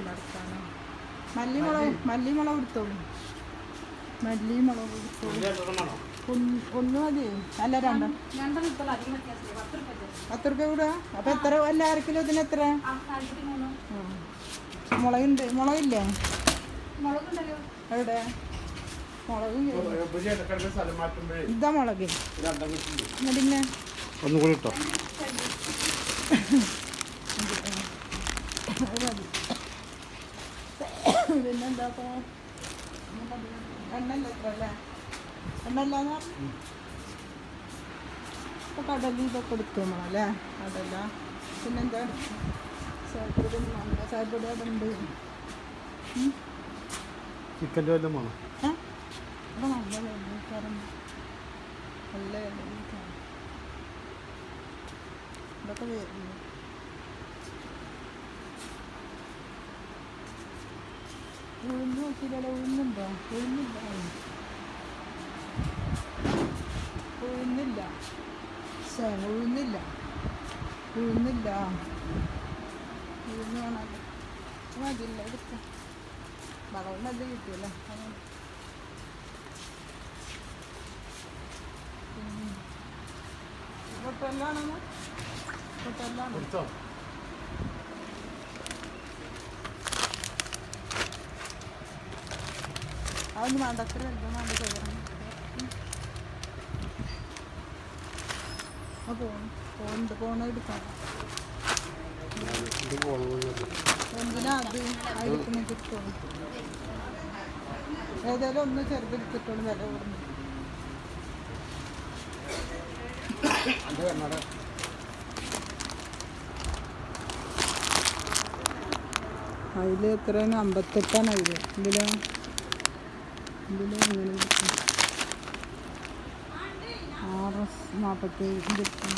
നടത്താനോ മല്ലിമുളക് എടുത്തോളൂ. മല്ലിമുളക് എടുത്തോളൂ. ഒന്ന് മതി. അല്ല രണ്ടോ 10 രൂപ കൂടാ. അപ്പം എത്ര എല്ലാവർക്കും ഇതിന് എത്ര? മുളകില്ലേ? എവിടെ മുളക്? ഇതാ മുളക്. പിന്നെ ഒന്നുകൂടി ഇട്ടോ. പിന്നെന്താ എണ്ണല്ല എത്ര അല്ലേ? എണ്ണല്ലാന്ന് ഇപ്പോൾ കടല ഇതൊക്കെ എടുത്തു നമ്മളല്ലേ? കടല പിന്നെന്താ ചായപ്പൊടി ചായപ്പൊടി അവിടെ ഉണ്ട്. ചിക്കൻ്റെ വല്ലതും വേണം. അപ്പോൾ നല്ല വേണം. നല്ല ഇതൊക്കെ വരുന്നു. ഉഴുന്ന് നോക്കിയില്ലല്ലോ. ഉഴുന്നുണ്ടോ? ഉഴുന്നില്ല. ഉഴുന്ന് വേണമല്ലോ. മതിയില്ല എടുക്കാം. വളവും നല്ല കിട്ടിയല്ലോ. പൊട്ടെല്ലാണോ? പൊട്ടെല്ലാണോ? അതൊന്നും വേണ്ട. അത്ര വലുതും വേണ്ട. കയറണം. ആ പോണ എടുക്കാം. എന്തിനാ അത് എടുക്കുന്ന കിട്ടുള്ളൂ. ഏതായാലും ഒന്ന് ചെറുതെടുത്തിട്ടുള്ളൂ. വില കൂടുന്നു. അതിൽ എത്രയാണ്? 58 അതിൽ. ഇതിലോ എങ്ങനെ കിട്ടും? 6.47 കിട്ടും.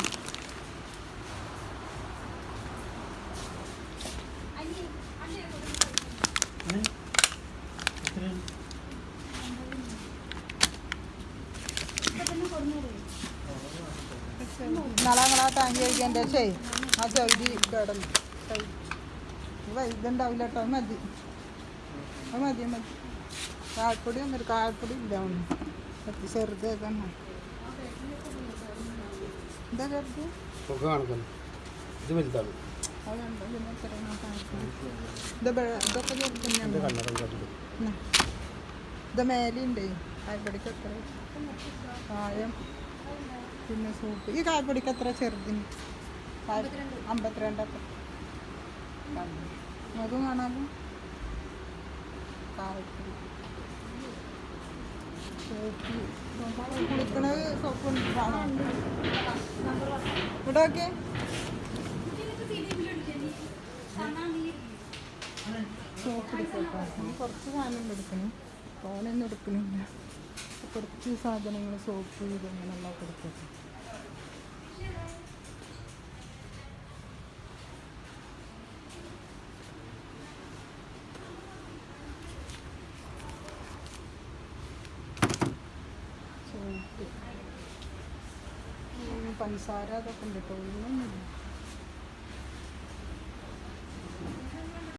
നാളെ ടാങ്ക് കഴിക്കാൻ ശരി. ആ ചൗരി കിടന്നു. ഇതുണ്ടാവില്ല കേട്ടോ. മതി. കായപ്പൊടി ഒന്നും കായപ്പൊടി ഇല്ല. ചെറുത് തന്നെ. എന്താ ചെറുത്? ഇത് വലുതാണ്. ഇതൊക്കെ ചെറുത് തന്നെയാണ്. ഇത് മേലുണ്ട്. കായപ്പൊടിക്ക് എത്ര? കായം പിന്നെ സൂപ്പ്. ഈ കായപ്പൊടിക്ക് എത്ര ചെറുതിന്? 52. അതും കാണാമല്ലോ. കായപ്പൊടി സോപ്പ് കുളിക്കണത് സോപ്പ് കാണാം. ഇവിടെ ഒക്കെ സോപ്പ് എടുക്കട്ടോ. കുറച്ച് സാധനം എടുക്കണം. തോനൊന്നും എടുക്കണില്ല. കുറച്ച് സാധനങ്ങൾ സോപ്പ് ഇതങ്ങനെയുള്ള കൊടുക്കട്ടെ. സോപ്പ് പഞ്ചസാര അതൊക്കെ ഉണ്ട് കേട്ടോ. ഒന്നും